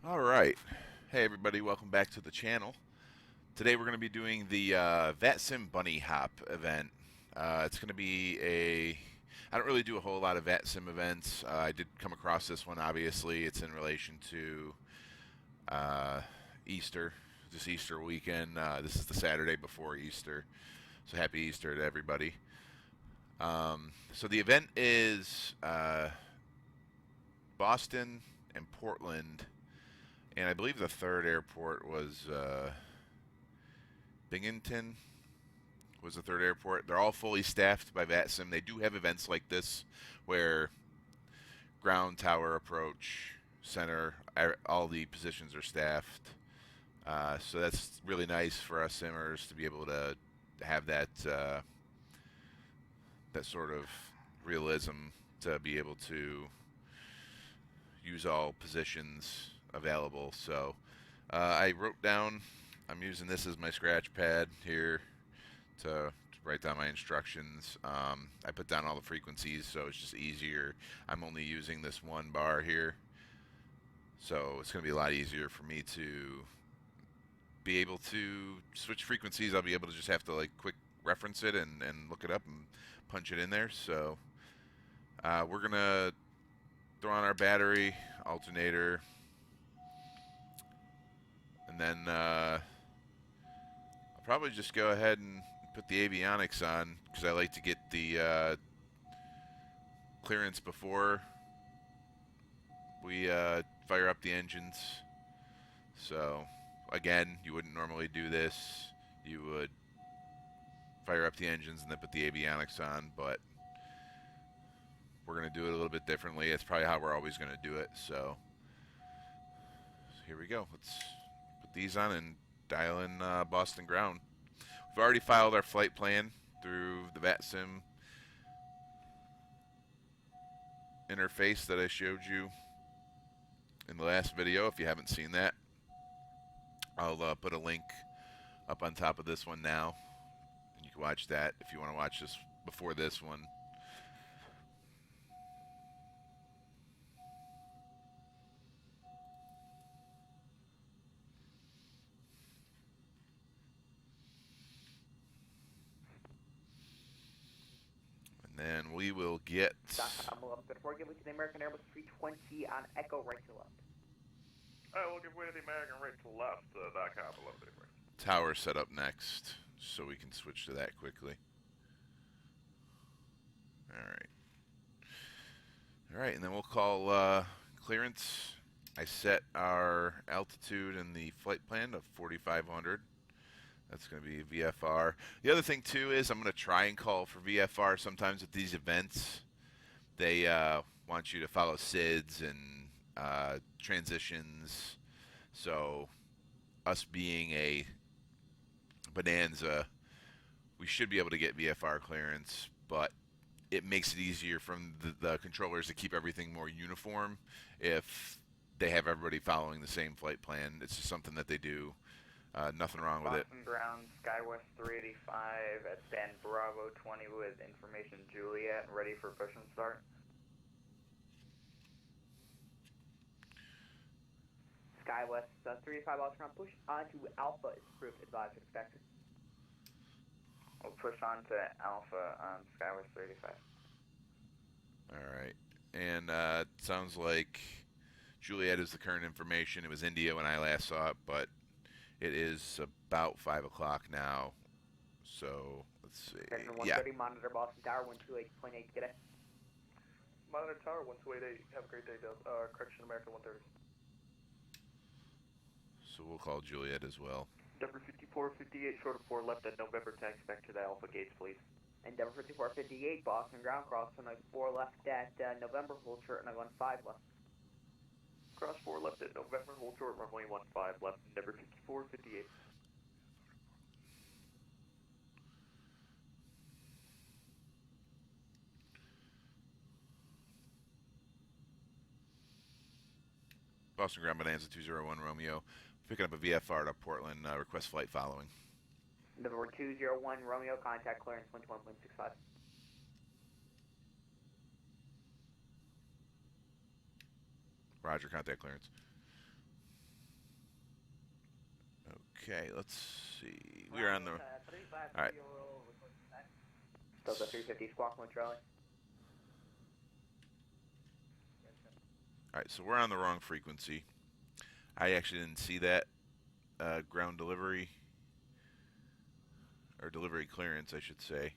Alright. Hey everybody, welcome back to the channel. Today we're going to be doing the Vatsim Bunny Hop event. It's going to be a... I don't really do a whole lot of Vatsim events. I did come across this one, obviously. It's in relation to Easter, this Easter weekend. This is the Saturday before Easter. So happy Easter to everybody. So the event is Boston and Portland, and I believe the third airport was Binghamton was the third airport. They're all fully staffed by Vatsim. They do have events like this where ground, tower, approach, center, all the positions are staffed. So that's really nice for us simmers to be able to have that sort of realism to be able to use all positions available. So I wrote down, I'm using this as my scratch pad here to write down my instructions. I put down all the frequencies so it's just easier. I'm only using this one bar here, so it's going to be a lot easier for me to be able to switch frequencies. I'll be able to just have to like quick reference it and look it up and punch it in there. So we're going to throw on our battery, alternator, and then I'll probably just go ahead and put the avionics on because I like to get the clearance before we fire up the engines. So again, you wouldn't normally do this. You would fire up the engines and then put the avionics on, but we're going to do it a little bit differently. It's probably how we're always going to do it. So here we go. Let's put these on and dial in Boston ground. We've already filed our flight plan through the Vatsim interface that I showed you in the last video. If you haven't seen that, I'll put a link up on top of this one now, and you can watch that if you want to watch this before this one. And then we will get... Before giving to the American Airbus 320 on Echo right to left. Alright, we'll give way to the American right to left, .com, 11 different. Tower set up next, so we can switch to that quickly. Alright. Alright, and then we'll call clearance. I set our altitude in the flight plan of 4,500. That's going to be VFR. The other thing, too, is I'm going to try and call for VFR sometimes at these events. They want you to follow SIDS and transitions. So us being a Bonanza, we should be able to get VFR clearance, but it makes it easier from the controllers to keep everything more uniform if they have everybody following the same flight plan. It's just something that they do. Nothing wrong with it. Boston ground, SkyWest 385 at San Bravo 20 with information Juliet, ready for push and start. SkyWest 385 Boston ground, push onto Alpha is approved, advised expected. We'll push on to Alpha on SkyWest 385. Alright. And it sounds like Juliet is the current information. It was India when I last saw it, but it is about 5 o'clock now. So, let's see. Section 130, monitor Boston Tower, 128.8, get it. Monitor Tower, 1288, have a great day, correction, American 130. So we'll call Juliet as well. Endeavor 5458, short of 4 left at November, taxi back to the Alpha gates, please. Endeavor 5458, Boston ground, cross runway 4 left at November, hold short, runway 15 left. Cross 4 left at November, hold short, runway 15 left, Endeavor 5458. Boston Ground Bonanza 201 Romeo. Picking up a VFR to Portland. Request flight following. Endeavor 201 Romeo, contact clearance 21.65. Roger, contact clearance. Okay, let's see. We are on the. All right. Delta 350 Squawk 1 Charlie. All right, so we're on the wrong frequency. I actually didn't see that ground delivery or delivery clearance, I should say.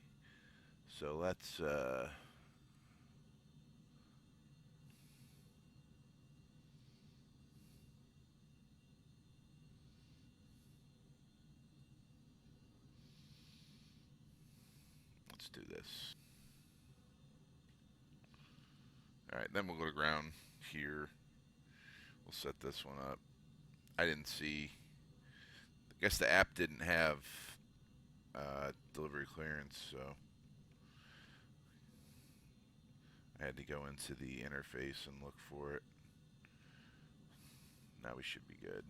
So let's. Let's do this. All right, then we'll go to ground here. We'll set this one up. I didn't see. I guess the app didn't have delivery clearance, so I had to go into the interface and look for it. Now we should be good.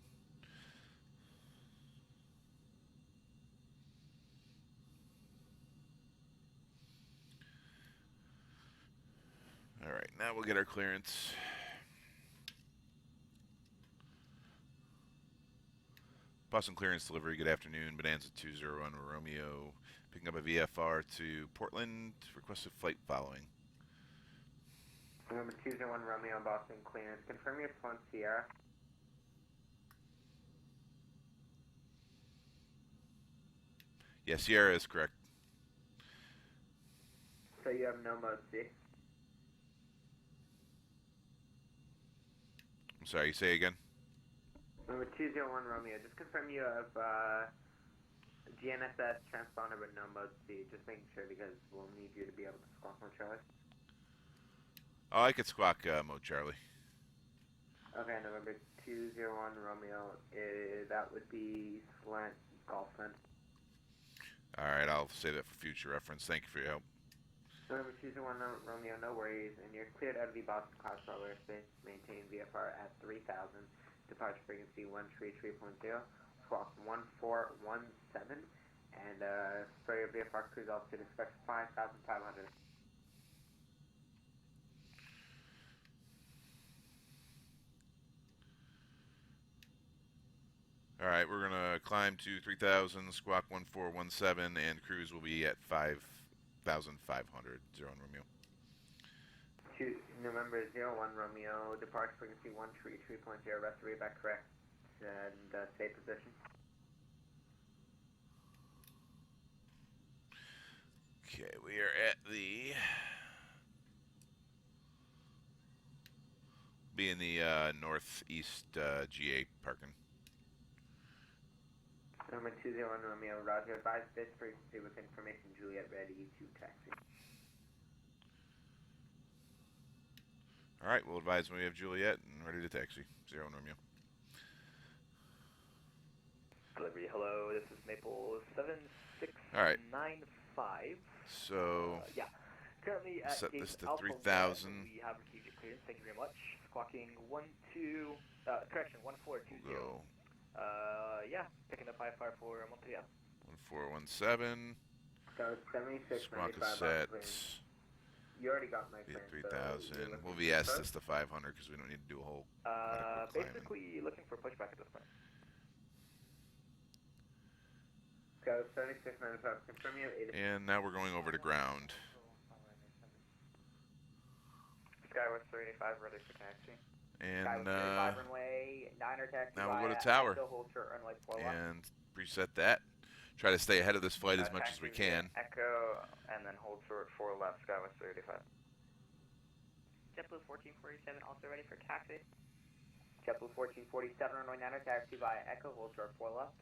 All right, now we'll get our clearance. Boston Clearance Delivery, good afternoon. Bonanza 201 Romeo, picking up a VFR to Portland, requested flight following. Number 201 Romeo Boston Clearance. Confirm your Swan Sierra. Yeah, Sierra is correct. So you have no mode C. I'm sorry, say again? Number 201 Romeo, just confirm you have GNSS transponder but no mode C. Just making sure because we'll need you to be able to squawk more Charlie. Oh, I could squawk mode Charlie. Okay, November 201 Romeo, that would be slant golf send. All right, I'll save that for future reference. Thank you for your help. November 201 Romeo, no worries, and you're cleared out of the Boston Cloud Controller airspace. Maintain VFR at 3000. Departure frequency 133.0. Squawk 1417. And for your VFR cruise altitude, expect 5,500. All right, we're going to climb to 3,000, squawk 1417, and cruise will be at 5,500. Zero on Romeo. November 01 Romeo, departure frequency 133.0, rest of back correct, and stay position. Okay, we are at the... Be in the northeast GA parking. Number 201 Romeo, roger, advise this frequency with information Juliet ready to taxi. All right, we'll advise when we have Juliet and ready to taxi. Zero on Romeo. Delivery, hello, this is Maple 7695. All right. So, yeah. Currently at set gate this to Alpha 3,000. We have received your clearance, thank you very much. Squawking 1420. We'll go Yeah, picking up IFR for Montreal. 1417. So 76, Squawk 95 is set. You already got my Be at clearance. 3,000. We'll VS this to 500 because we don't need to do a whole. Basically looking for pushback at this point. So 76, 95, confirm you have 8. And now we're going over to ground. Skywest 385 ready for taxi. And runway 9er taxi. now we'll go to tower. Hold short runway 4 left. And preset that. Try to stay ahead of this flight as much as we can. Echo, and then hold short 4 left, Skywest 385. JetBlue 1447 also ready for taxi. JetBlue 1447 runway 9er taxi via Echo, hold short 4 left.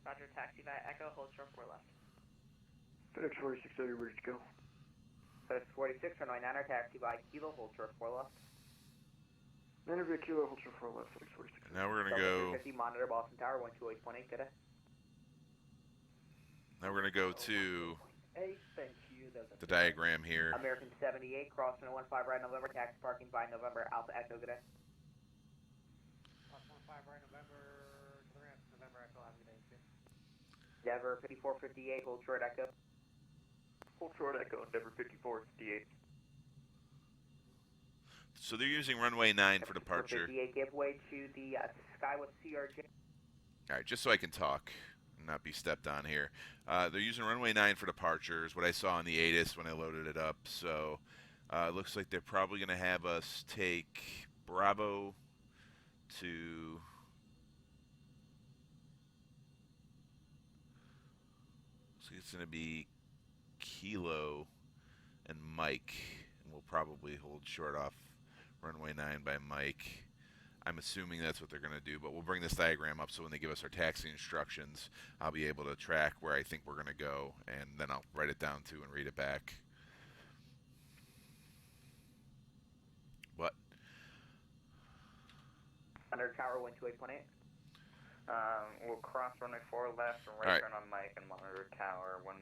Roger, taxi via Echo, hold short 4 left. FedEx 4630 ready to go. FedEx 46 runway 9er taxi via Kilo, hold short 4 left. 9 via Kilo, hold short 4 left, FedEx 46. Now we're going to go. 50 monitor Boston Tower 128.8, good day. Now we're going to go to Hey, thank you. the diagram here. American 78, crossing 15 right November, taxi parking by November, Alpha Echo, good day. Cross 15 right November, to the ramp, November Echo, have a good day, too. Endeavor 5458, hold short Echo. Hold short Echo, Endeavor 5458. So they're using runway 9 for departure. 58, give way to the Skywest CRJ. All right, just so I can talk and not be stepped on here. They're using runway 9 for departures, what I saw on the ATIS when I loaded it up. So it looks like they're probably going to have us take Bravo to... Looks like it's going to be Kilo and Mike. And we'll probably hold short off runway 9 by Mike. I'm assuming that's what they're going to do, but we'll bring this diagram up so when they give us our taxi instructions, I'll be able to track where I think we're going to go, and then I'll write it down too and read it back. What? Under tower, wind 28.8. We'll cross runway 4 left and All right. turn on Mike and monitor tower when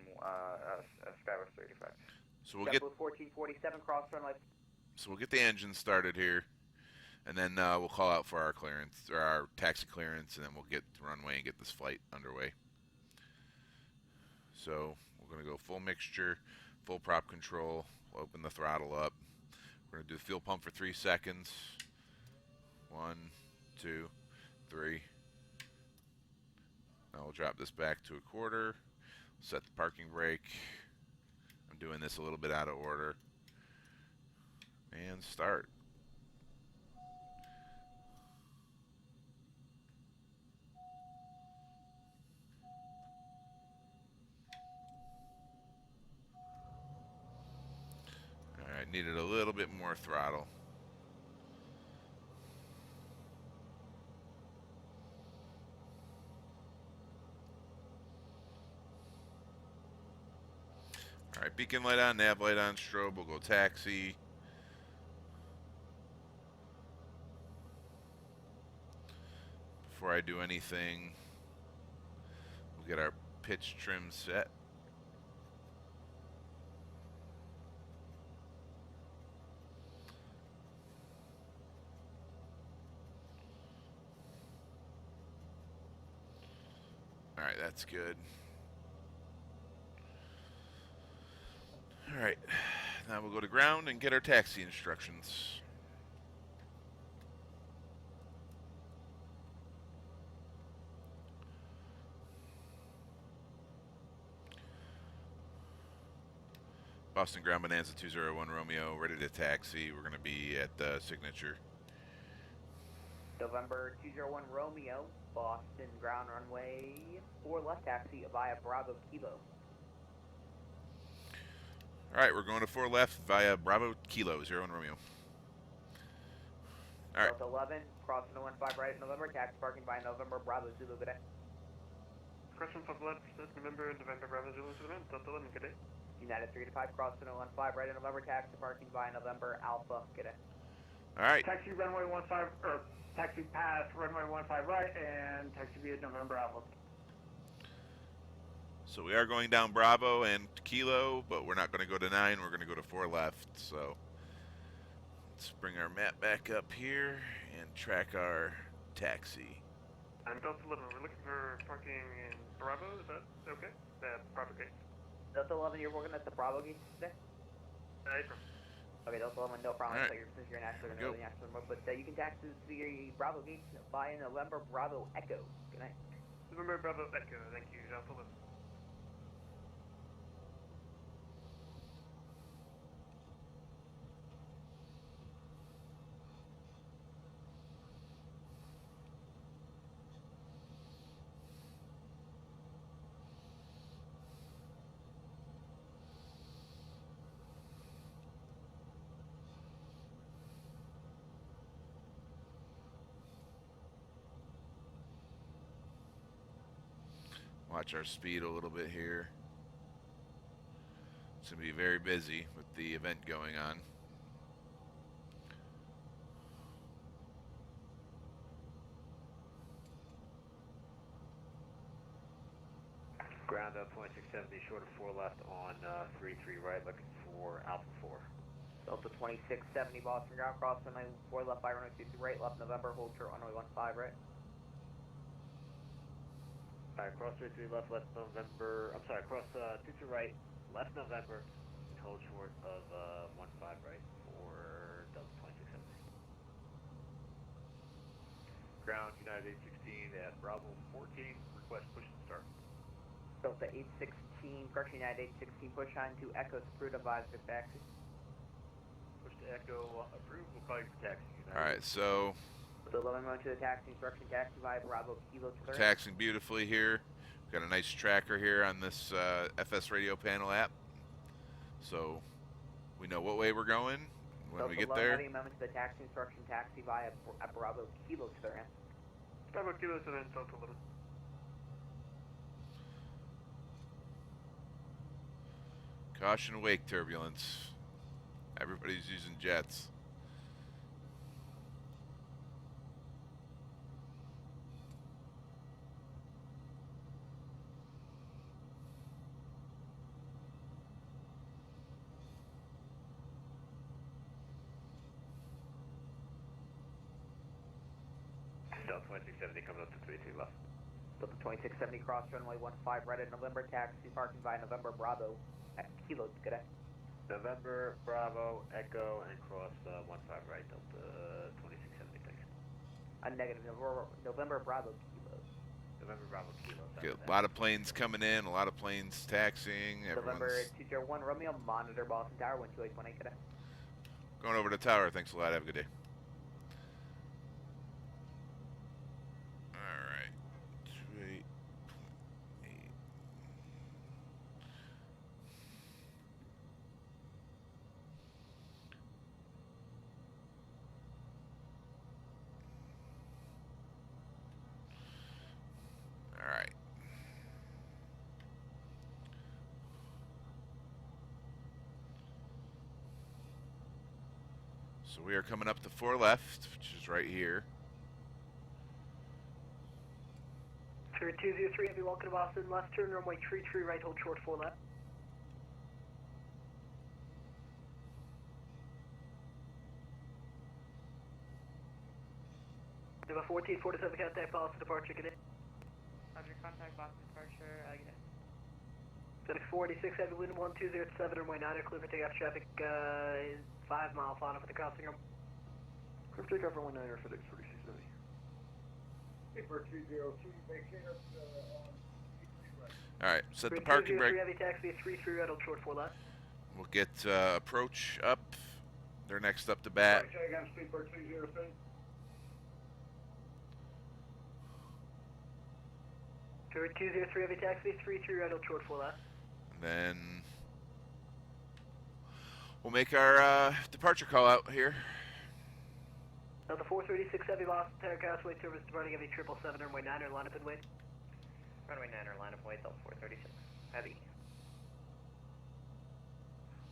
Skywest 35. So we'll get 1447, cross runway. so we'll get the engine started here, and then we'll call out for our clearance or our taxi clearance, and then we'll get the runway and get this flight underway. So we're going to go full mixture, full prop control. We'll open the throttle up. We're going to do the fuel pump for 3 seconds. 1, 2, 3. Now we'll drop this back to a quarter. Set the parking brake. I'm doing this a little bit out of order. And start. Alright, needed a little bit more throttle. Alright, beacon light on, nav light on, strobe, we'll go taxi. Before I do anything, we'll get our pitch trim set. Alright, that's good. Alright, now we'll go to ground and get our taxi instructions. Boston Ground Bonanza 201 Romeo, ready to taxi. We're going to be at the signature. November 201 Romeo, Boston ground runway 4 left taxi via Bravo Kilo. Alright, we're going to 4 left via Bravo Kilo, 01 Romeo. Alright. Delta 11, crossing 15 right November, taxi parking by November Bravo Zulu, good day. Crossing 5 left, November Bravo Zulu, Delta 11, good day. United 3 to 5, crossing 15 right in November, taxi parking by November Alpha, good day. Alright. Taxi runway 15, or taxi pass runway 15 right, and taxi via November Alpha. So we are going down Bravo and Kilo, but we're not going to go to 9. We're going to go to 4 left. So let's bring our map back up here and track our taxi. I'm Delta 11. We're looking for parking in Bravo. Is that okay? Bravo gate. Delta 11, you're working at the Bravo gate today? April. Okay, Delta 11, no problem. All right. So since you're an actual Go. remote, but you can taxi to the Bravo gate by November Bravo Echo. Good night. November Bravo Echo. Thank you, Delta 11. Watch our speed a little bit here. It's going to be very busy with the event going on. Ground up, 2670, short of 4 left on 33 right, looking for Alpha 4. Delta 2670, Boston ground, crossing 4 left by runway 23 right, left November, hold short runway 15 right. Alright, cross 33 left, left November, I'm sorry, cross 22 right, left November, and hold short of 15 right for Delta 2670. ground United 816 at Bravo 14, request push and start. Delta 816, correction United 816, push on to Echo Spruta Visor taxi. Push to Echo, approved, we'll call you for taxi. United. Alright, so So 11 to the taxi, instruction taxi via Bravo Kilo clearance. taxiing beautifully here. Got a nice tracker here on this FS radio panel app. So we know what way we're going when we get there. Amendment to the taxi instruction taxi via Bravo Kilo clearance. Bravo Kilo to then Delta 11. Caution wake turbulence. Everybody's using jets. Delta 2670 coming up to 33 left. Delta 2670 cross runway 15 right at November taxi parking via November Bravo at Kilo. Good day. November, Bravo, Echo, and cross 15 right, Delta 2670, thanks. Negative. November Bravo Kilo. November, Bravo, Kilo. Get a lot of planes coming in, a lot of planes taxiing. November Everyone's 201 Romeo, monitor Boston Tower, 12818. Good day. going over to the tower. Thanks a lot. Have a good day. All right. 28.8. All right. So we are coming up to 4 left, which is right here. 203, heavy welcome to Boston, left turn, runway 33 right, hold short 4 left. Number 14, 47, contact Boston departure, good day. Roger, contact Boston departure, good day. Civic 46, heavy wind 1207, runway 9, clear for takeoff traffic, 5 mile final for the crossing room. Clear for takeoff runway 9 for FedEx 4670. Paper 202, vacate us on All right, set the 203, parking brake. heavy taxi, 33 right, hold short 4 left. We'll get approach up. They're next up to bat. Say again, Sleeper 203. Tour 203, heavy taxi, 33 right, hold short 4 left. And then we'll make our departure call out here. Delta 436, heavy Boston Tower, Crossway service departing heavy 777, runway 9, line up and wait. Runway 9 line up wait, Delta 436. Heavy.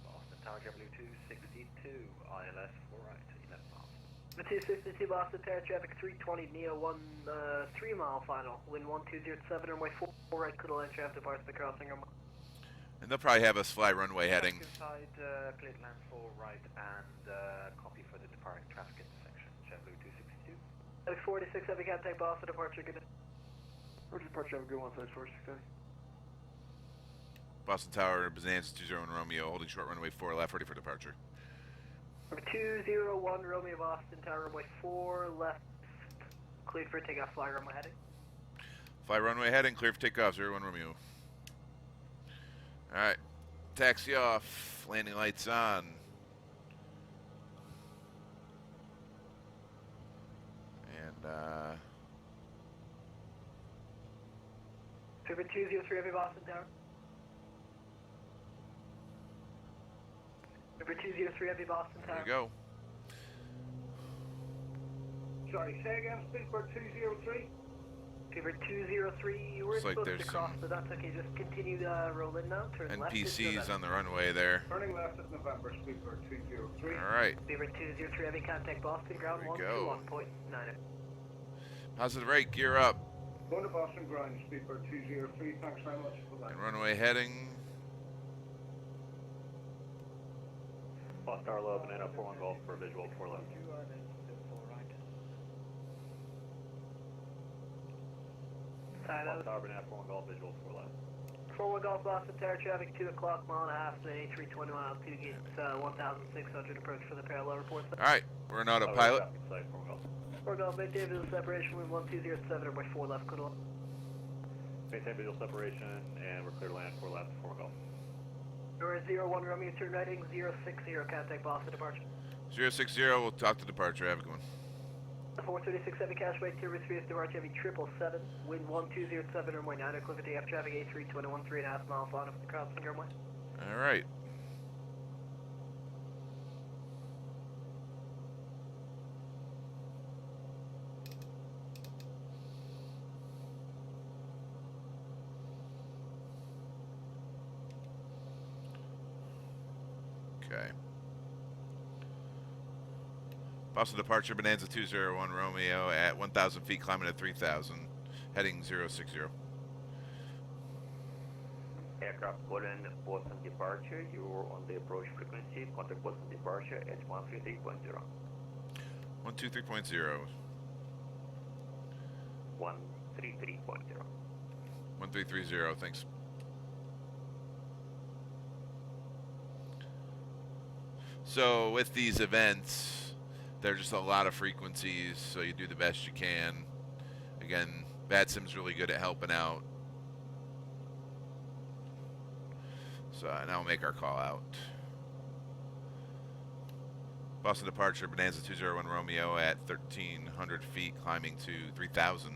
Boston Tower, W262, ILS 4 right, 11 miles. The 262 Boston Tower, traffic 320, Neo 3 mile final, wind 1207, runway 4 right, clear line traffic departs the crossing runway. And they'll probably have us fly runway heading. Inside, clear land 4 right, and copy for the departing traffic intersection, JetBlue 262. Heavy 46, heavy contact Boston departure, good day. Roger, departure, have a good one, FedEx 4670. Boston Tower, Bonanza 201 Romeo, holding short runway 4 left, ready for departure. Number 201 Romeo Boston Tower, runway 4 left, cleared for takeoff, fly runway heading. Fly runway heading, clear for takeoff, 01 Romeo. All right, taxi off, landing lights on. And Number 203 heavy Boston Tower. Number 203 heavy Boston there Tower. we go. Sorry, say again, Sleeper 203. Fever 203, you were Looks like supposed there's to cross, some but that's okay. Just continue to roll in now. Turn left. NPCs on the runway there. Turning left at November, Sleeper 203. All right, Fever 203, heavy contact Boston, ground There we go. 121.9. positive right, gear up. Going to Boston ground, Sleeper 203. Thanks very much for that. And runway heading. Boston Tower, low, banana 41 Golf for visual 4 left. Boston Tower, banana 41 Golf, visual 4 left. 41 Golf Boston Tower, traffic 2 o'clock, mile and a half, then 320 miles, 2 gates, 1,600 approach for the parallel reports. All right, we're an autopilot. Inside 41 Golf. 4 Golf, maintain visual separation, wind 1207, runway 4 left, clear to land. Maintain visual separation, and we're clear to land 4 left, 4 Golf. You're 01 Romeo, turn right, 060, contact Boston departure. 060, we'll talk to departure. Have a good one. 436 Heavy Cash Way, service via departure Heavy 777, wind 1207, runway 9, acclivity F traffic A321, 3.5 mile final for the crossing runway. All right. Okay. Boston departure, Bonanza 201 Romeo at 1,000 feet, climbing at 3,000, heading 060. Aircraft Golden, Boston departure. You're on the approach frequency. Contact Boston departure at 133.0. 123.0. 133.0. 1330, thanks. So with these events, there's just a lot of frequencies, so you do the best you can. Again, Vatsim's really good at helping out. So now we'll make our call out. Boston departure, Bonanza 201 Romeo at 1,300 feet, climbing to 3,000.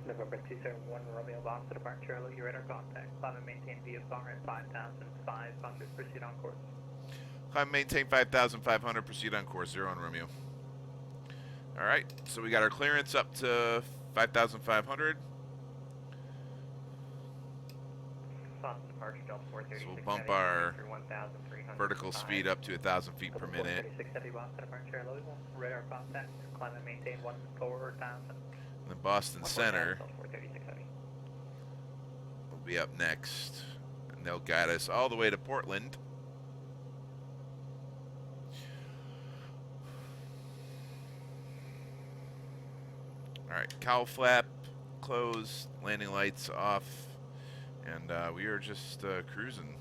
November 201 Romeo, Boston departure, alert your radar contact. Climb and maintain VFR at 5,500, proceed on course. Climb and maintain 5,500, proceed on course, 0 on Romeo. Alright, so we got our clearance up to 5,500. Boston departure, Delta 436. So we'll bump our 1,300. vertical speed up to 1,000 feet per minute. 436 Heavy Boston departure, Louisville. Radar contact. Climb and maintain 14,000. And then Boston Center 436 Heavy. will be up next. And they'll guide us all the way to Portland. Alright, cowl flap closed, landing lights off, and we are just cruising.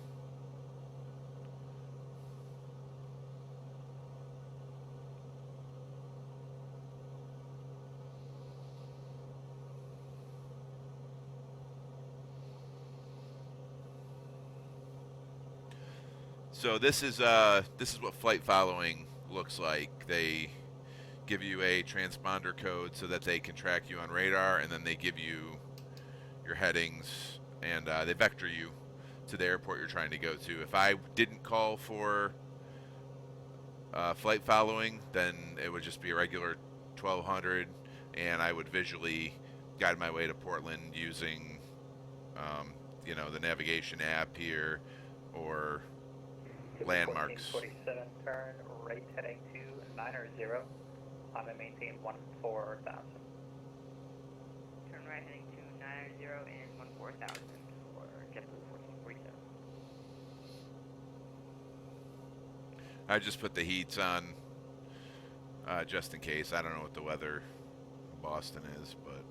So this is what flight following looks like. They give you a transponder code so that they can track you on radar, and then they give you your headings, and they vector you to the airport you're trying to go to. If I didn't call for flight following, then it would just be a regular 1200, and I would visually guide my way to Portland using you know, the navigation app here or landmarks. 1447, turn right heading to 900. Climb and maintain 14,000. Turn right heading to 900 and 14,000 for JetBlue 1447. I just put the heats on just in case. I don't know what the weather in Boston is, but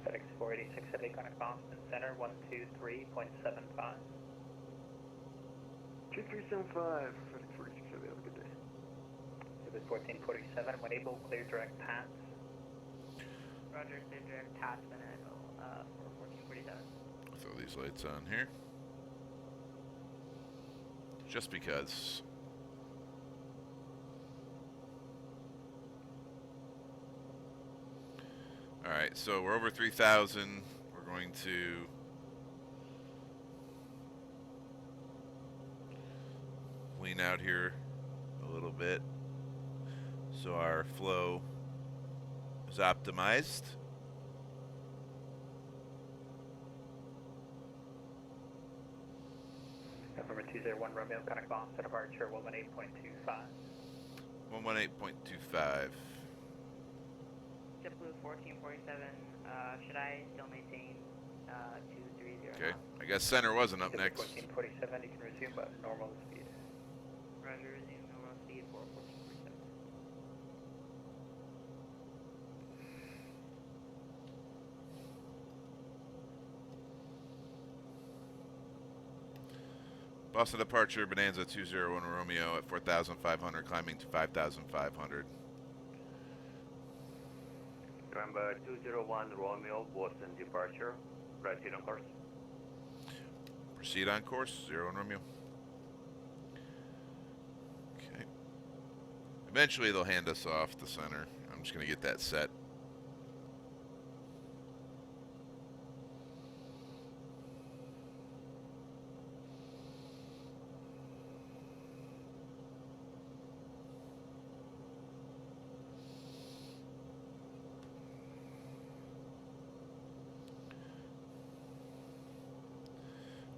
FedEx 486 Heavy, contact Boston Center 123.75. 2375, FedEx 46 Heavy, have a good day. Service 1447, when able, clear direct paths. Roger, clear direct paths, then for 1447. throw these lights on here. Just because. Alright, so we're over 3,000. We're going to lean out here a little bit so our flow is optimized. November 201 Romeo, contact Boston, departure 118.25. 118.25. JetBlue 1447, should I still maintain 230? Okay, I guess center wasn't up next. 1447, you can resume but normal speed. Roger, resume normal speed for 1447. Boston departure, Bonanza 201 Romeo at 4,500, climbing to 5,500. November 201 Romeo, Boston departure. Proceed on course. Proceed on course, 0 on Romeo. Okay. Eventually they'll hand us off the center. I'm just going to get that set.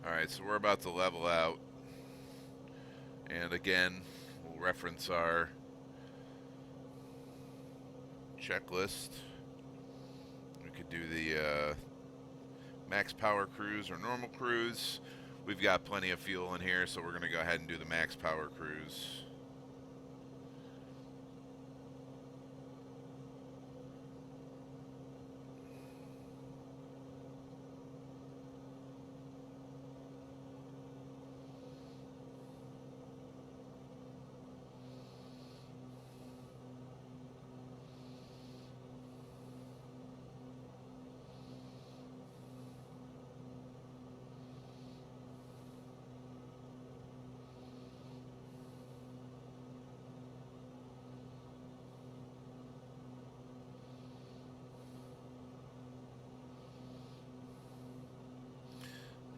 Alright, so we're about to level out. And again, we'll reference our checklist. We could do the max power cruise or normal cruise. We've got plenty of fuel in here, so we're going to go ahead and do the max power cruise.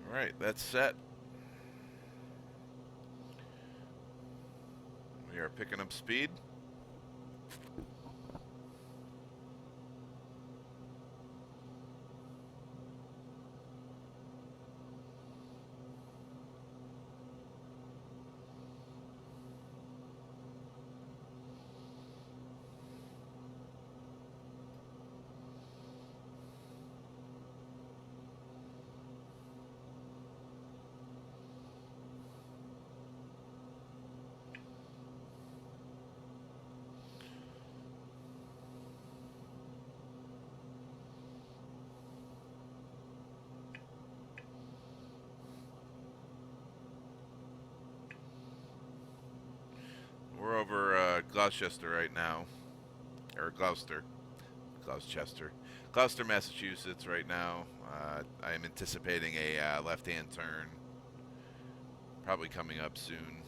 Alright, that's set. We are picking up speed. We're over Gloucester right now, or Gloucester, Massachusetts right now. I am anticipating a left-hand turn, probably coming up soon.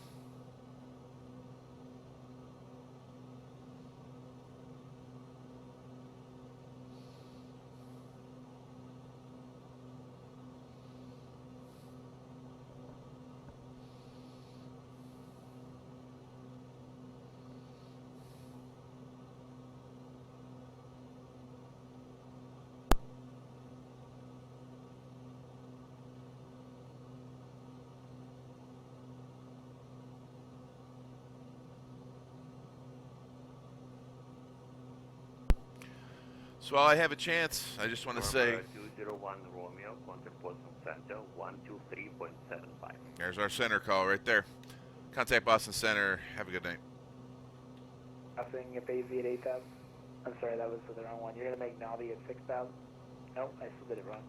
So while I have a chance, I just want to say... 201 Romeo, contact Boston Center, 123.75. There's our center call right there. Contact Boston Center. Have a good night. Nothing if AV at 8,000. I'm sorry, that was the wrong one. You're going to make Navi at 6,000? Nope, I still did it wrong.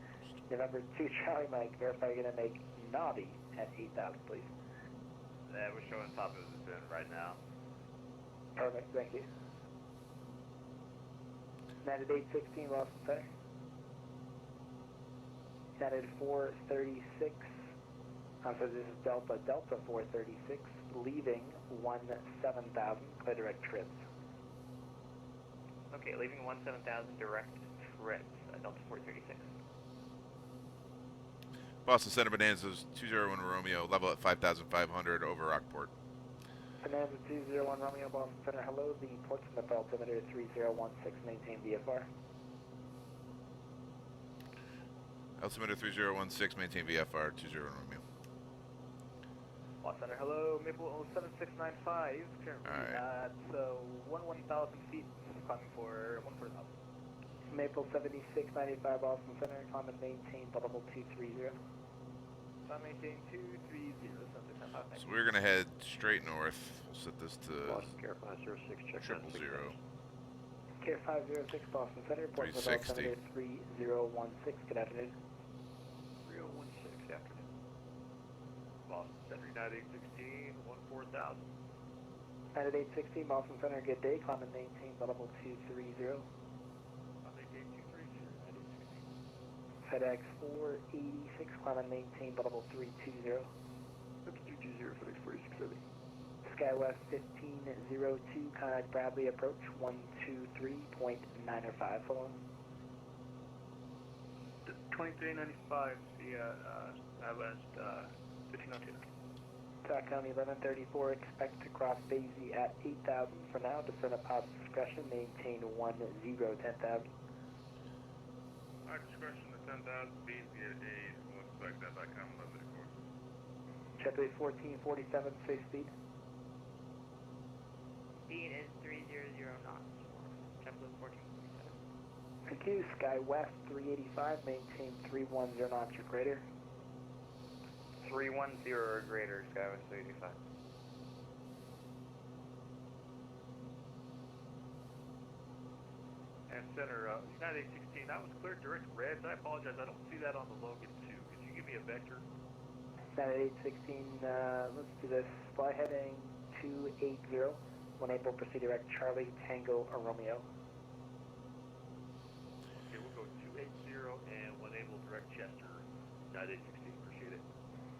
November 2 Charlie Mike, verify you're going to make Navi at 8,000, please. Yeah, we're showing top of the zone right now. Perfect, thank you. United 816, Boston Center. United 436. So this is Delta 436, leaving 17,000, clear direct trips. Okay, leaving 17,000 direct trips, Delta 436. Boston Center Bonanzas 201 Romeo, level at 5,500 over Rockport. Bonanza 201 Romeo, Boston Center, hello. The ports in the altimeter 3016, maintain VFR. Altimeter 3016, maintain VFR 20 Romeo. Boston Center, hello. Maple 7695, currently at 1,000 feet, climbing for 1,400. Maple 7695, Boston Center, climb and maintain level 230. Climb maintain 230, 7695. So we're going to head straight north. We'll set this to Boston Care 506, check 000. Care 506, Boston Center, port with 360. altimeter 3016, good afternoon. 3016, afternoon. Boston Center, United 816, 14,000. United 816, Boston Center, good day, climb and maintain level 230. FedEx 486, climb and maintain level 320. That's 320, FedEx 4670. Skywest 1502, contact Bradley, approach 123.905, hold on. 2395 via Skywest 1502. TACOM 1134, expect to cross Basie at 8,000 for now, descend at pilot's discretion, maintain 10, 10,000. Our discretion to 10,000, Basie at 8, we'll expect that by TACOM 1134. JetBlue 1447, safe speed. Speed is 300 knots for JetBlue 1447. Thank you. Skywest 385, maintain 310 knots or greater. 310 or greater, Skywest 385. And center, United 816, that was clear direct reds. I apologize, I don't see that on the Logan 2. Could you give me a vector? United 816, let's do this. Fly heading 280, when able, proceed direct Charlie, Tango, or Romeo. Okay, we'll go 280 and when able, direct Chester, United 816, appreciate it.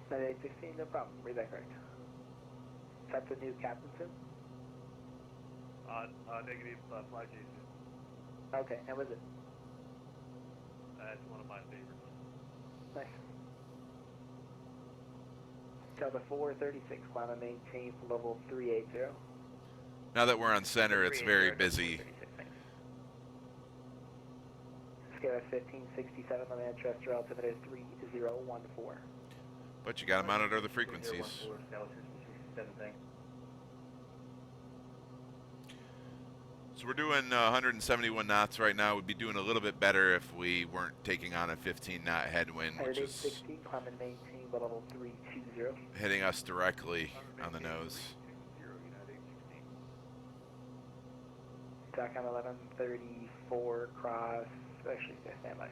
United 816, no problem. Read that correct. That's a new captain sim? Negative, fly Jason. Okay, how was it? That's one of my favorites. Nice. Delta 436, climb and maintain for level 380. Now that we're on center, it's very busy. Skywest 1567, on Manchester, altimeter 3014. But you got to monitor the frequencies. So we're doing 171 knots right now. We'd be doing a little bit better if we weren't taking on a 15-knot headwind, which is 16, climb and maintain level 320. hitting us directly on the nose. TACOM 1134, cross, actually, stand by.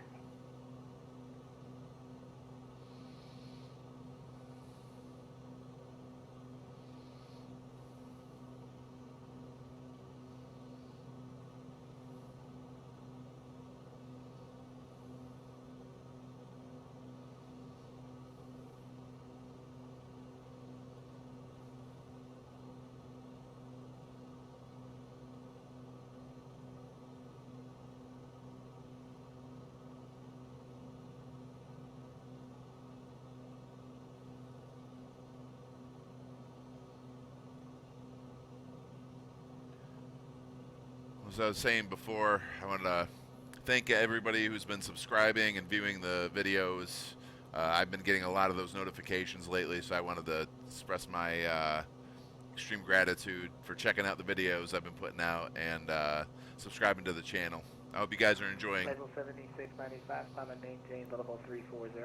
As I was saying before, I want to thank everybody who's been subscribing and viewing the videos. I've been getting a lot of those notifications lately, so I wanted to express my extreme gratitude for checking out the videos I've been putting out and subscribing to the channel. I hope you guys are enjoying. Level 7695, climb and maintain level 340.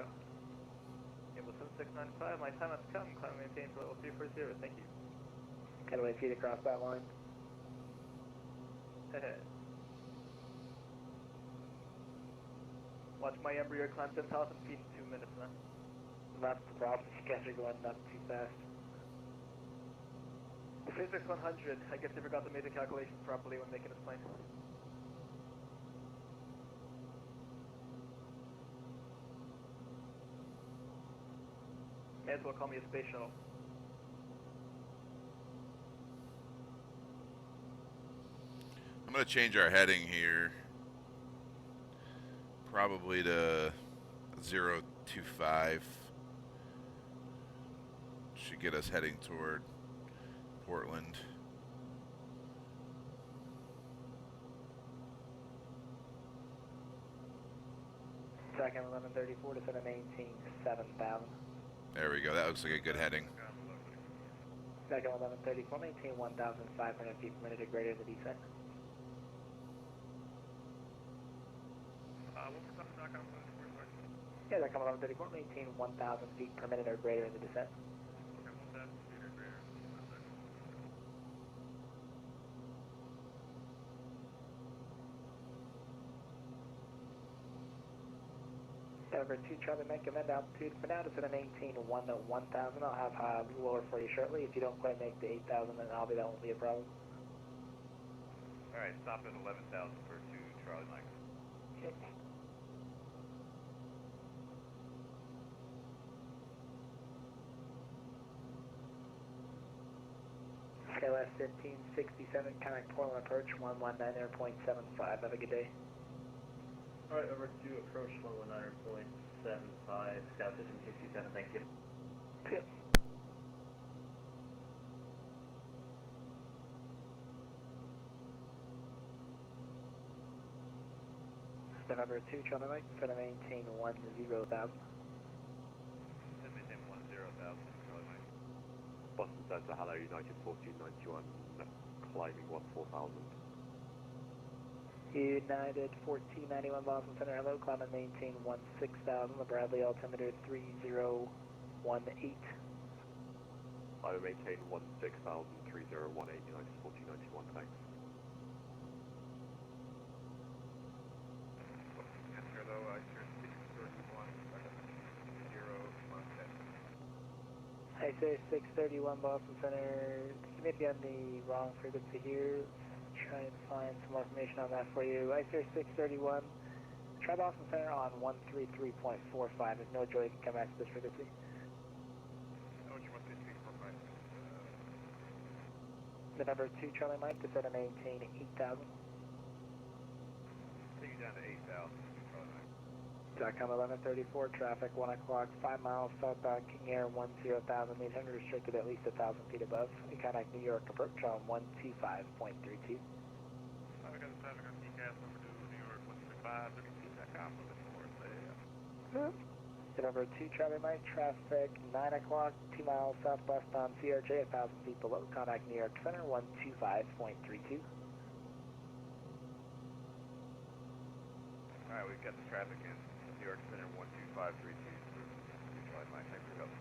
Level 7695, my time has come, climb and maintain for level 340, thank you. Gotta wait for you to cross that line. Watch my embryo climb 10,000 feet in 2 minutes, man. That's the problem, you guys are going up too fast. Physics 100, I guess they forgot to make the calculations properly when making this plane. May as well call me a space shuttle. I'm going to change our heading here, probably to 025. Should get us heading toward Portland. TACOM 1134 to set a maintain 7,000. There we go. That looks like a good heading. TACOM 1134, maintain 1,500 feet per minute or greater in the descent. Yeah, TACOM 1134, maintain 1,000 feet per minute or greater in the descent. Over 2 Charlie, make amend altitude for now to set a maintain 1,000. I'll have a little lower for you shortly. If you don't quite make the 8,000, then that won't be a problem. Alright, stop at 11,000 for 2 Charlie Mike. Okay. KOS 1567, contact Portland approach 119.75. Have a good day. Alright, over to approach 119.75, Scout System 67, thank you. Yep. November 2, Charlie Mike, try to maintain 10,000. Maintain 10,000, Charlie Mike. Boston Delta, hello, United 1491, climbing 14,000. United 1491 Boston Center, hello, climb and maintain 16,000, the Bradley altimeter 3018. I will maintain 16,000, 3018, United 1491, thanks. Hello, I-Sear 631, 0, I say 631 Boston Center, you may be on the wrong frequency here. Try and find some more information on that for you. I say 631. Try Boston Center on 133.45. There's no joy you can come back to this frequency. Oh, you want 133.45? November 2, Charlie Mike, to set and maintain 8,000. Take you down to 8,000, Charlie Mike. .com 1134, traffic 1 o'clock, 5 miles southbound King Air 10,800, restricted at least 1,000 feet above. Contact New York approach on 125.32. We got the traffic on TCAS number 2, New York 135, WC.com, moving forward, November 2, Charlie Mike, traffic 9 o'clock, 2 miles southwest on CRJ, 1,000 feet below. Contact New York Center 125.32. Alright, we've got the traffic in New York Center 12532. Charlie Mike, thanks for help.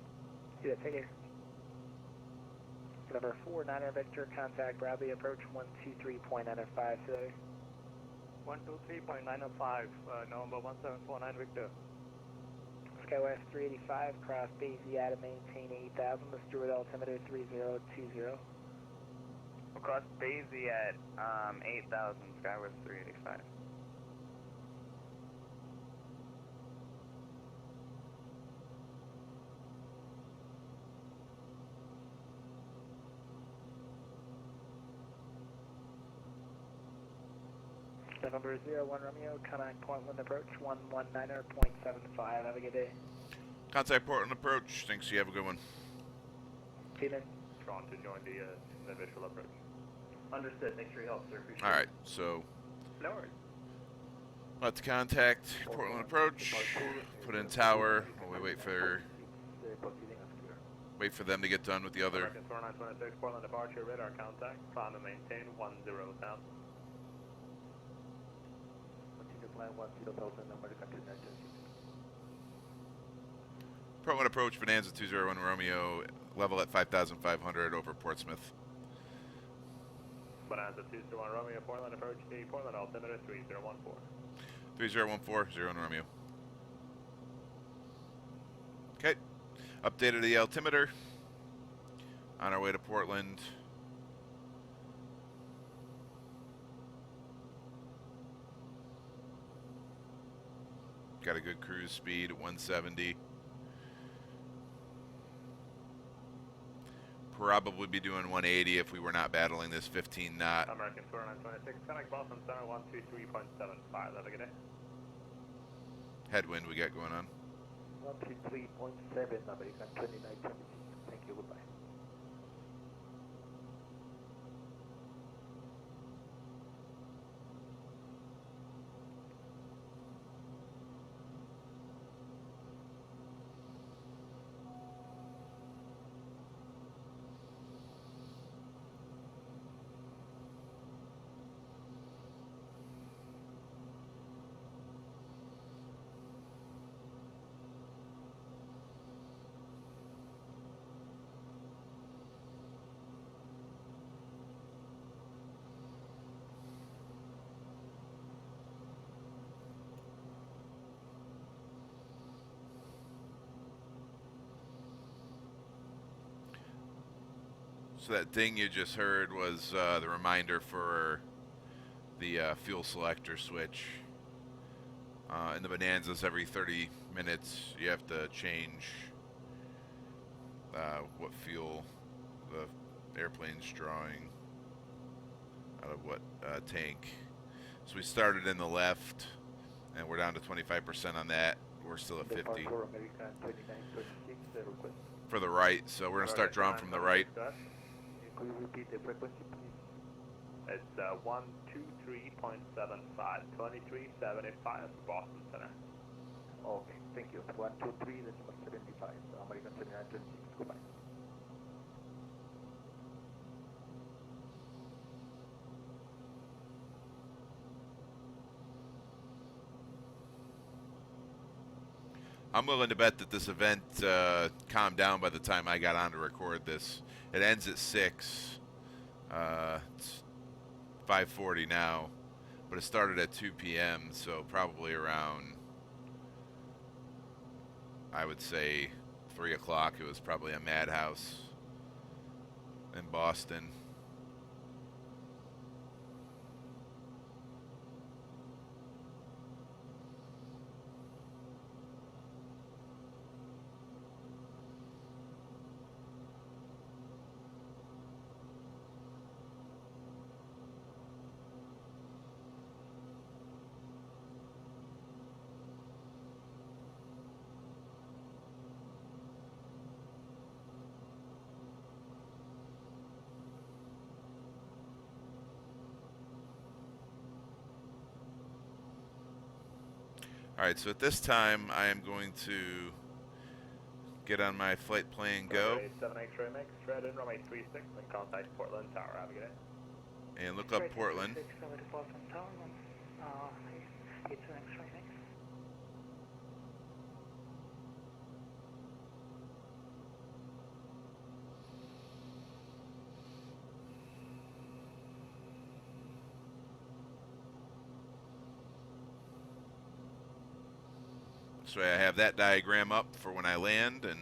Yeah, take care. November 4, 9er Victor, contact Bradley approach 123.905 today. 123.905, November 1749 Victor. KOS 385, cross Baysiata, maintain 8,000, the Stewart altimeter 3020. Across Basie at 8,000, Skywest 385. November 01 Romeo, contact Portland approach 119.75. Have a good day. Contact Portland approach. Thanks. You have a good one. See you then. Trying to join the visual approach. Understood. Thanks for your help, sir. Appreciate All right. So No worries. let's contact Portland approach. Put in tower while we wait for them to get done with the other. American 4926, Portland departure, radar contact. Climb and maintain 10,000. Portland approach, Bonanza 201 Romeo, level at 5,500 over Portsmouth. Bonanza 201 Romeo, Portland approach, the Portland altimeter 3014. 3014, 0 Romeo. Okay, updated the altimeter. On our way to Portland. Got a good cruise speed at 170. Probably be doing 180 if we were not battling this 15 knot. American 4926, connect Boston Center 123.75. Have a good day. Headwind we got going on. 133.7, American 2926. Thank you, goodbye. So that ding you just heard was the reminder for the fuel selector switch. In the Bonanzas, every 30 minutes you have to change what fuel the airplane's drawing out of what tank. So we started in the left, and we're down to 25% on that. We're still at 50 Departure American 2936, request. for the right. So we're gonna start drawing from the right. Could you repeat the frequency, please? It's 123.75, 2375 Boston Center. Okay, thank you. 123.75, American 2926, goodbye. I'm willing to bet that this event calmed down by the time I got on to record this. It ends at 6. It's 5:40 now, but it started at 2 p.m., so probably around, I would say, 3 o'clock. It was probably a madhouse in Boston. Alright, so at this time, I am going to get on my flight plan go. 7 X-ray mix, straight in runway 36 and contact Portland Tower. Have a good day. And look up Portland. So I have that diagram up for when I land, and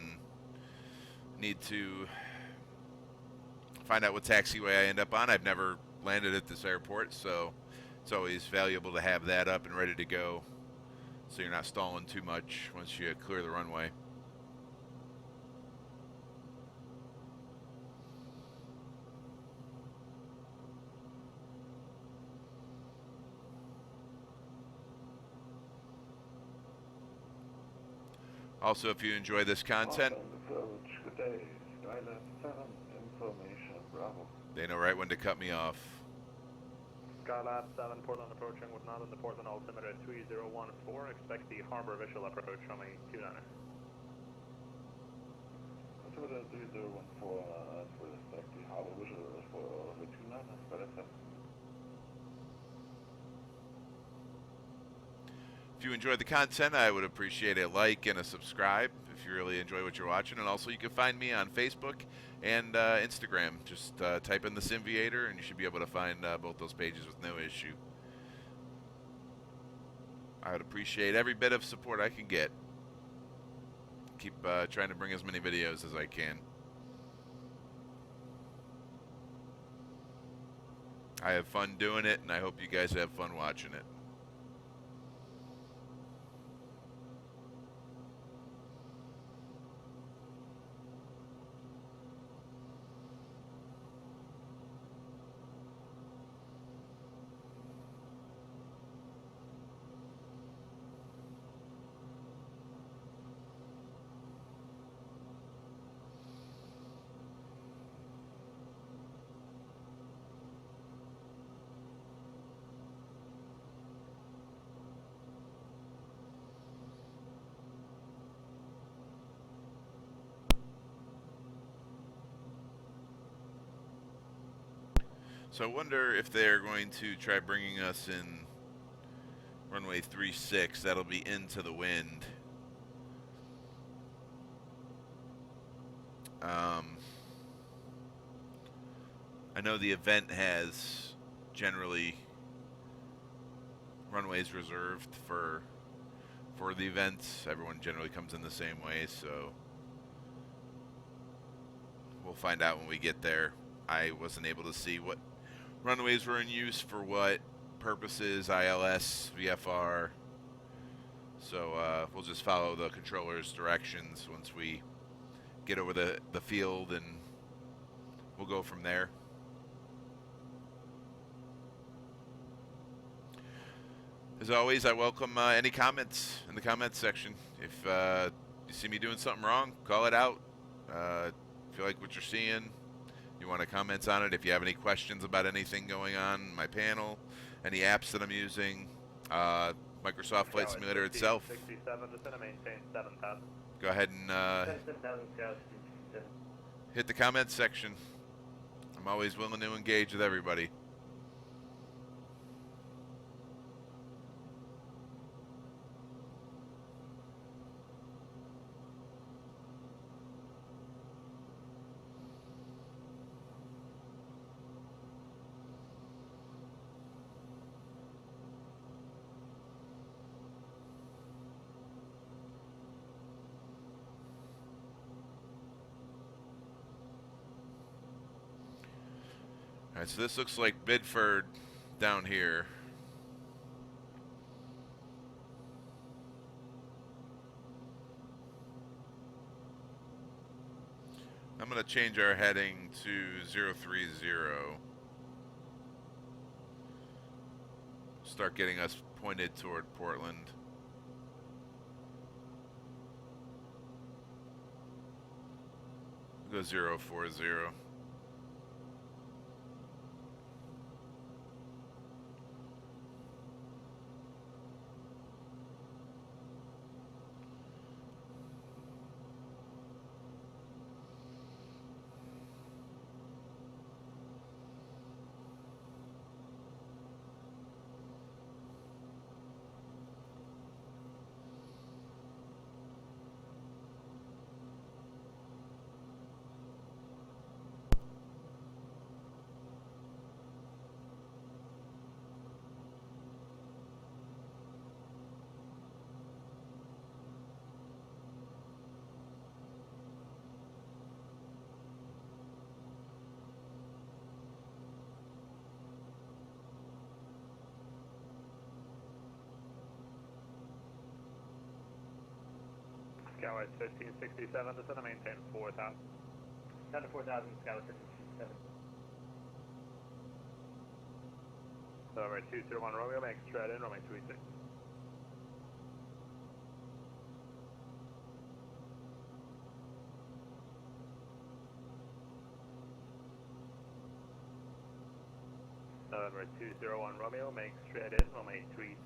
need to find out what taxiway I end up on. I've never landed at this airport, so it's always valuable to have that up and ready to go, so you're not stalling too much once you clear the runway. Also, if you enjoy this content, Good day. Skylab 7, information, Bravo. they know right when to cut me off. Skylab 7, Portland approaching with not in the Portland altimeter 3014. Expect the harbor visual approach from a 29er. Altimeter 3014, for respect the harbor visual for the 29, Skylab 7. If you enjoyed the content, I would appreciate a like and a subscribe if you really enjoy what you're watching. And also, you can find me on Facebook and Instagram. Just type in the Simviator, and you should be able to find both those pages with no issue. I would appreciate every bit of support I can get. Keep trying to bring as many videos as I can. I have fun doing it, and I hope you guys have fun watching it. So I wonder if they're going to try bringing us in runway 36. That'll be into the wind. I know the event has generally runways reserved for the events. Everyone generally comes in the same way, so we'll find out when we get there. I wasn't able to see what runways were in use for what purposes, ILS, VFR. So we'll just follow the controller's directions once we get over the field and we'll go from there. As always, I welcome any comments in the comments section. If you see me doing something wrong, call it out. If you like what you're seeing, you want to comment on it. If you have any questions about anything going on in my panel, any apps that I'm using, Microsoft Flight Simulator itself, 67, descend and maintain 7,000. go ahead and 7,000 scouts. hit the comments section. I'm always willing to engage with everybody. All right, so this looks like Bidford down here. I'm going to change our heading to 030. Start getting us pointed toward Portland. We'll go 040. Skyway 1567, descend and maintain 4,000. Down to 4,000 scouts. 7. November 201 Romeo, make straight in, runway 36. November 201 Romeo, make straight in, runway 36.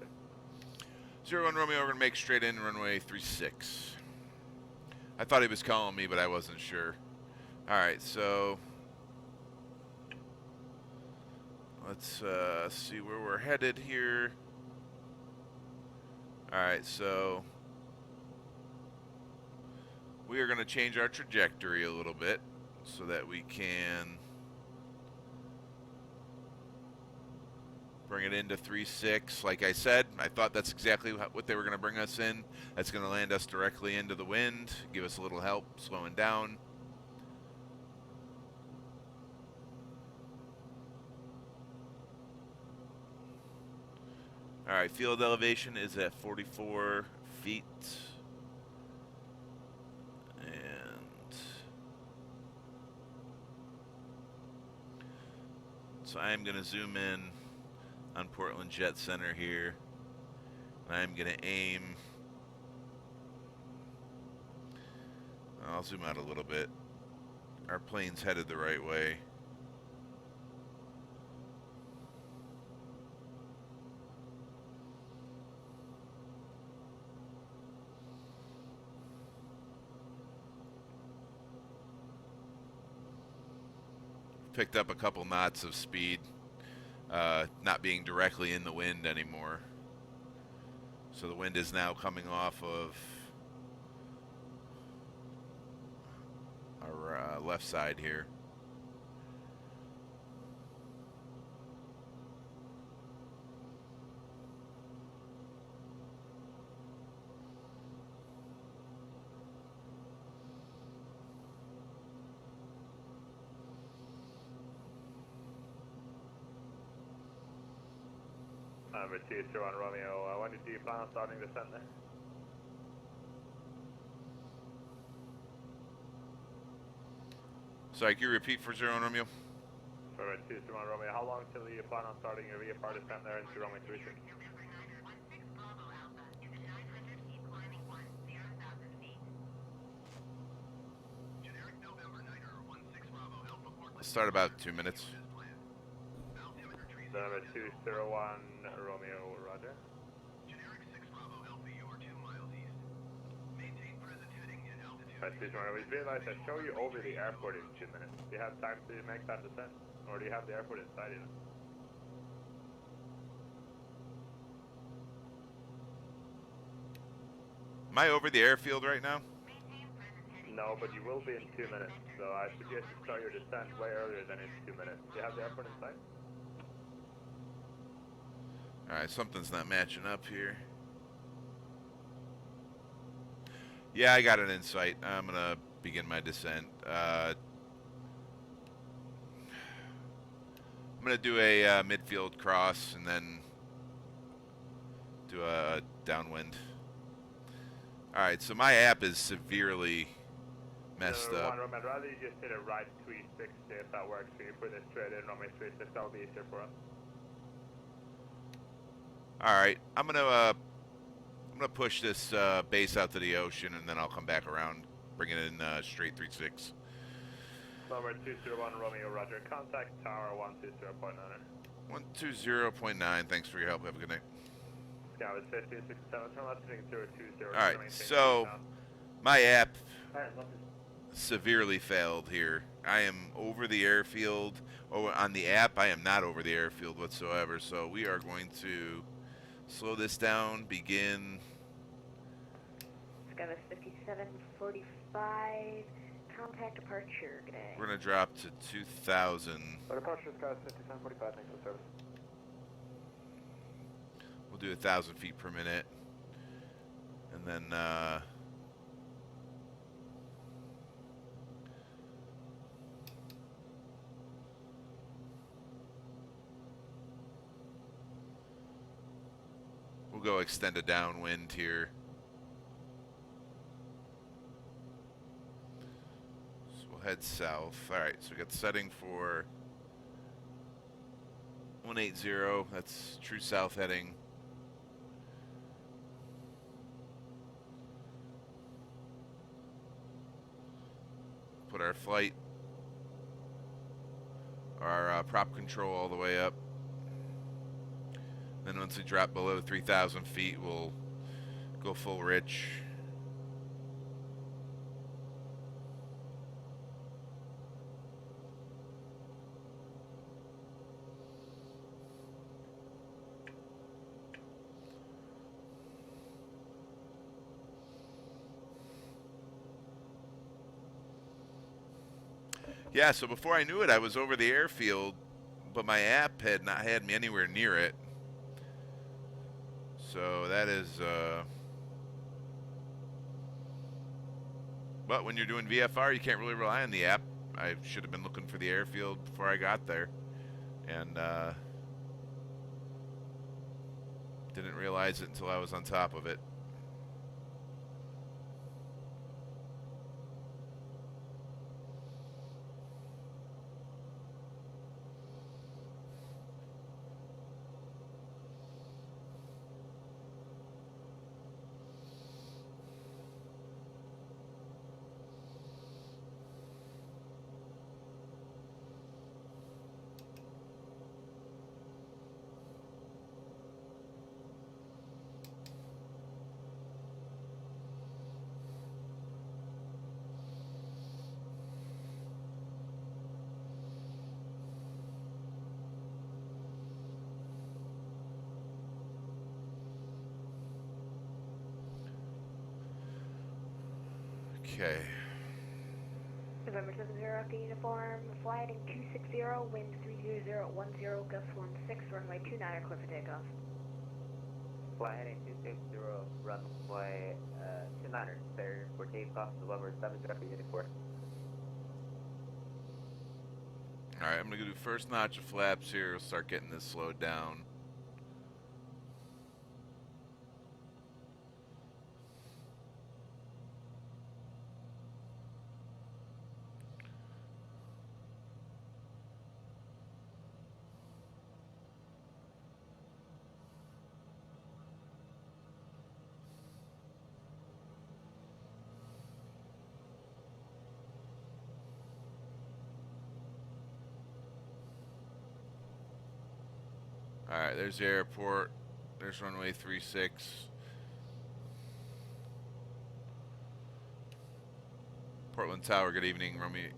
01 Romeo, we're going to make straight in, runway 36. I thought he was calling me, but I wasn't sure. All right, so let's see where we're headed here. All right, so we are going to change our trajectory a little bit so that we can bring it into 3.6. Like I said, I thought that's exactly what they were going to bring us in. That's going to land us directly into the wind, give us a little help slowing down. All right, field elevation is at 44 feet. And so I'm going to zoom in on Portland Jet Center here. I'm going to aim. I'll zoom out a little bit. Our plane's headed the right way. Picked up a couple knots of speed. Not being directly in the wind anymore. So the wind is now coming off of our left side here. Number 201 Romeo, when do you plan on starting descent there? Sorry, can you repeat for 0 Romeo? Alright, 231 Romeo. How long till you plan on starting your VFR descent there into Romeo 36? I'll start about 2 minutes. Number 201 Romeo, roger. Alright, 201, we realized I show you over the airport in 2 minutes. Do you have time to make that descent? Or do you have the airport inside you? Am I over the airfield right now? No, but you will be in 2 minutes. So I suggest you start your descent way earlier than in 2 minutes. Do you have the airport inside? Alright, something's not matching up here. Yeah, I got an insight. I'm going to begin my descent. I'm going to do a midfield cross and then do a downwind. Alright, so my app is severely messed Number up. one, Roman, I'd rather you just hit a right 360 if that works for you. Put it straight in Romeo 36, that'll be easier for us. Alright, I'm gonna push this base out to the ocean and then I'll come back around, bring it in straight 3-6. Number 201 Romeo, roger. Contact tower 120.9. 120.9, thanks for your help, have a good night. Scout is 1567, turn left heading 020. Alright, so my app severely failed here. I am over the airfield. On the app, I am not over the airfield whatsoever, so we are going to slow this down, begin. Skyvis 5745, contact departure, good day. We're going to drop to 2,000. Departure Skyvis 5745, thanks for the service. We'll do 1,000 feet per minute. And then, we'll go extend a downwind here. So we'll head south. Alright, so we got the setting for 180. That's true south heading. Put our flight, our prop control all the way up. Then once we drop below 3,000 feet, we'll go full rich. Yeah, so before I knew it, I was over the airfield, but my app had not had me anywhere near it. So that is, but when you're doing VFR, you can't really rely on the app. I should have been looking for the airfield before I got there, and didn't realize it until I was on top of it. Okay. November 70 after uniform, fly heading 260, wind 30010, gust 16, runway 29, clear for takeoff. Fly heading 260, runway 29, clear for takeoff, November 70 after uniform. Alright, I'm going to do first notch of flaps here, start getting this slowed down. Alright, there's the airport. There's runway 36. Portland Tower, good evening, Romeo.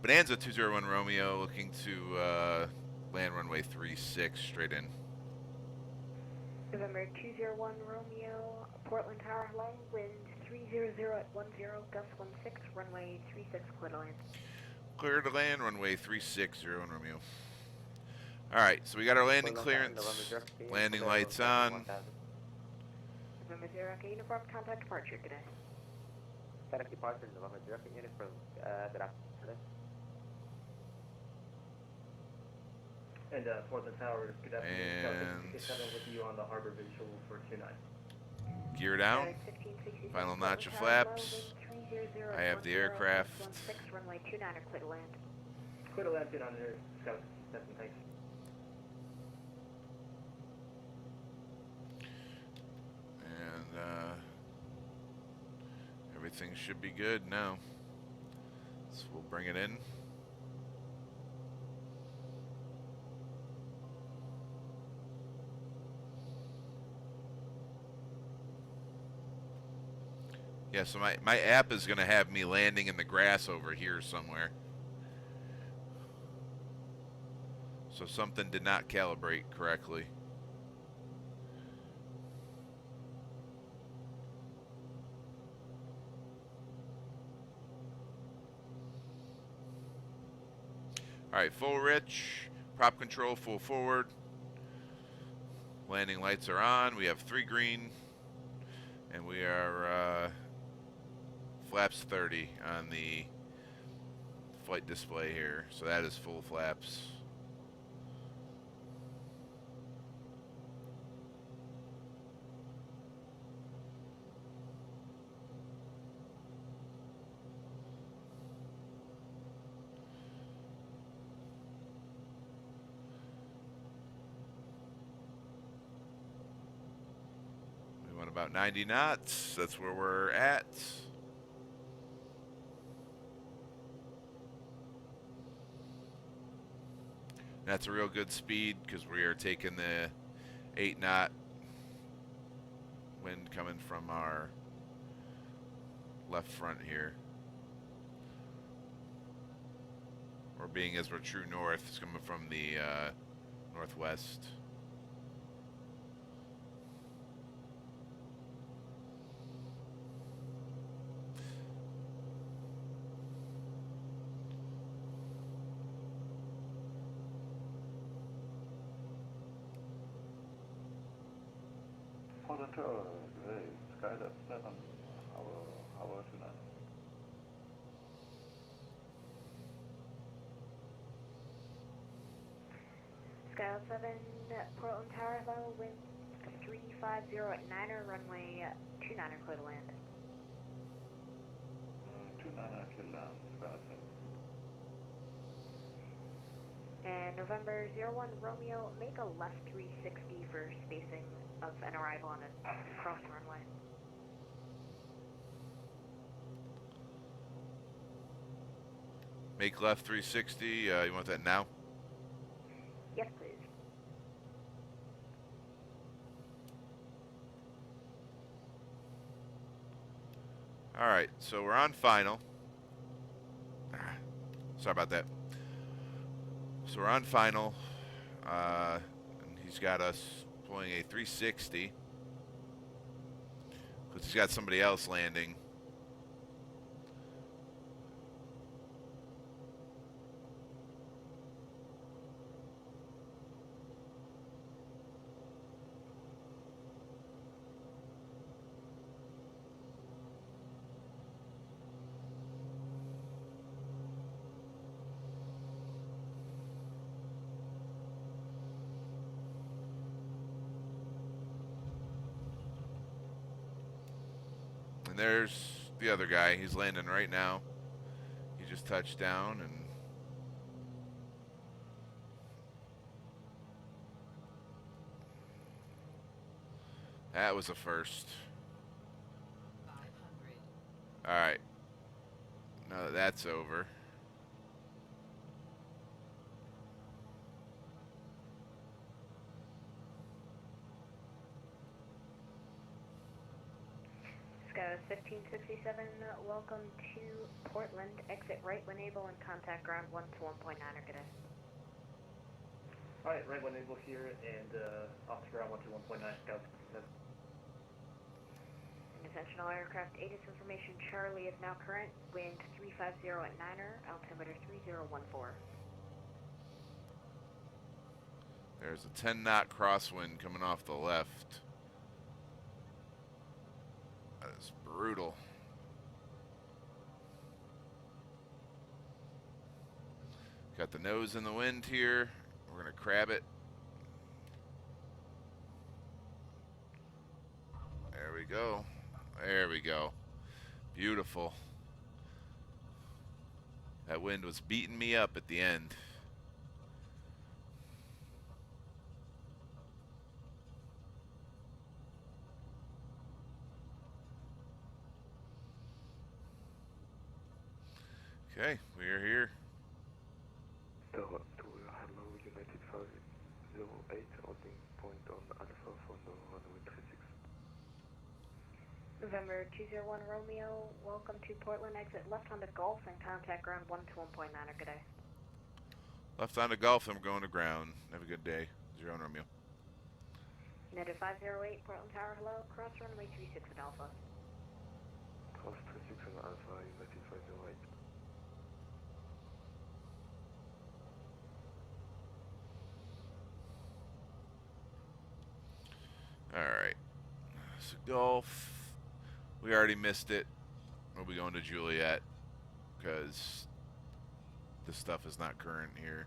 Bonanza 201 Romeo looking to land runway 36 straight in. November 201 Romeo, Portland Tower, hello, wind 300 at 10, gust 16, runway 36, clear to land. Clear to land, runway 36, 01 Romeo. Alright, so we got our landing clearance, landing lights on. November 0, okay, uniform, contact departure, good day. Static departure, November 0, uniform, good afternoon. And Portland Tower, good afternoon. And Settle with you on the harbor visual for 29. Gear down. Final notch of flaps. I have the aircraft. 16, runway 29, clear to land. Clear to land, 29 there, Scout. Thanks. And everything should be good now. So we'll bring it in. Yeah, so my app is going to have me landing in the grass over here somewhere. So something did not calibrate correctly. All right, full rich, prop control full forward. Landing lights are on. We have 3 green, and we are flaps 30 on the flight display here. So that is full flaps. We went about 90 knots. That's where we're at. That's a real good speed because we are taking the 8 knot wind coming from our left front here. Or being as we're true north, it's coming from the northwest. Portland Tower, today, Skydive 7, hour tonight. Skyline 7, Portland Tower, hello, wind 350 at 9er, runway 29er, clear to land. 29 clear land, Skydive 7. And November 01 Romeo, make a left 360 for spacing of an arrival on a crossing runway. Make left 360. You want that now? Yes, please. All right, so we're on final. Sorry about that. So we're on final. And he's got us pulling a 360. Because he's got somebody else landing. There's the other guy. He's landing right now. He just touched down and that was a first. 500. All right. Now that that's over. Skywas 1567, welcome to Portland. Exit right when able and contact ground 1 to 1.9 or good day. Alright, right when able here and off to ground 1 to 1.9 Scouts. Attention all aircraft, ATIS information, Charlie is now current, wind 350 at 9er, altimeter 3014. There's a 10-knot crosswind coming off the left. That is brutal. Got the nose in the wind here. We're going to crab it. There we go. There we go. Beautiful. That wind was beating me up at the end. Okay, we are here. Tower to hello, United 508, holding point on Alpha for no runway 36. November 201 Romeo, welcome to Portland. Exit left onto Gulf and contact ground 1 to 1.9 or good day. Left onto Gulf and we're going to ground. Have a good day. 0 Romeo. United 508, Portland Tower, hello. Cross runway 36 at Alpha. Cross 36 on Alpha, United 508. Alright. So Gulf. We already missed it. We'll be going to Juliet because this stuff is not current here.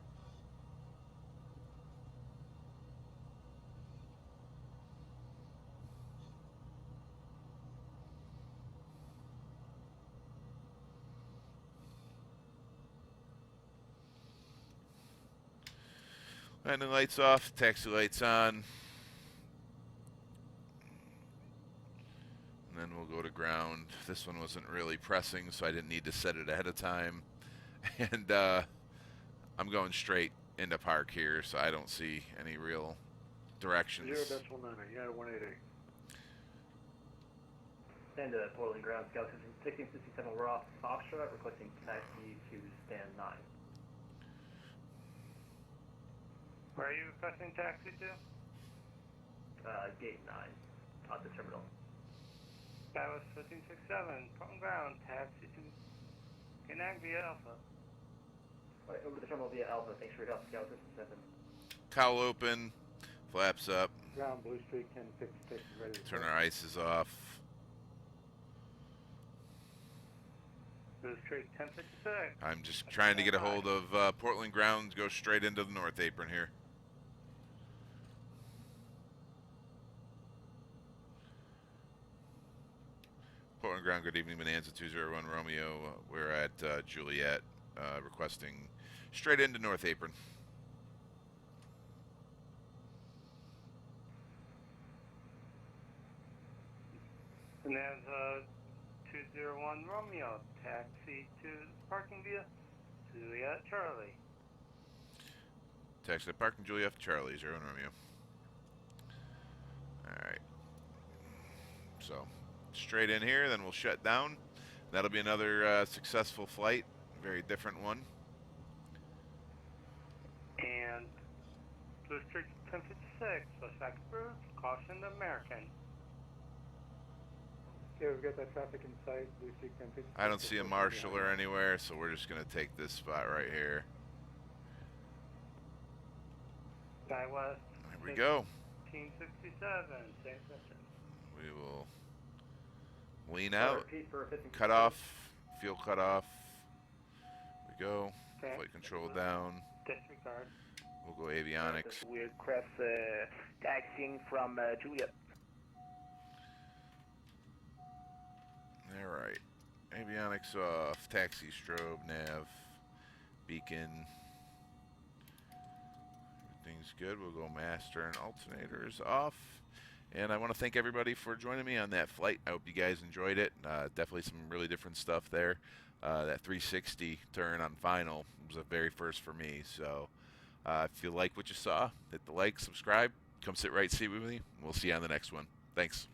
Landing lights off, taxi lights on. And then we'll go to ground. This one wasn't really pressing, so I didn't need to set it ahead of time. And I'm going straight into park here, so I don't see any real directions. 0.9, United 188. And Portland ground Scouts 1667, we're off Foxtrot, requesting taxi to stand 9. Where are you requesting taxi to? Gate 9, at the terminal. Skywas 1567, Portland ground, taxi to Canag via Alpha. Alright, over to the terminal via Alpha, thanks for your help, Scout 67. Cowl open, flaps up. Ground Blue Streak 1056 is ready to Turn go. our ices off. Blue Streak 1056. I'm just trying to get a hold of Portland ground, go straight into the north apron here. Portland ground, good evening, Bonanza 201 Romeo. We're at Juliet, requesting straight into north apron. And there's 201 Romeo, taxi to parking via Juliet Charlie. Taxi to parking Juliet Charlie, 0 Romeo. Alright. So, straight in here, then we'll shut down. That'll be another successful flight. Very different one. And Blue Streak 1056, suspect approved, caution American. Okay, we've got that traffic in sight, Blue Streak 1056. I don't see a marshal or anywhere, so we're just going to take this spot right here. Skywest. Here we go. 1567, same session. We will lean out, Repeat for 15. cut off, fuel cut off. We go, Okay. flight control down. Disregard. We'll go avionics. We're cross taxiing from Juliet. Alright. Avionics off, taxi strobe, nav, beacon. Everything's good. We'll go master and alternators off. And I want to thank everybody for joining me on that flight. I hope you guys enjoyed it. Definitely some really different stuff there. That 360 turn on final was a very first for me. So if you like what you saw, hit the like, subscribe, come sit right seat with me. We'll see you on the next one. Thanks.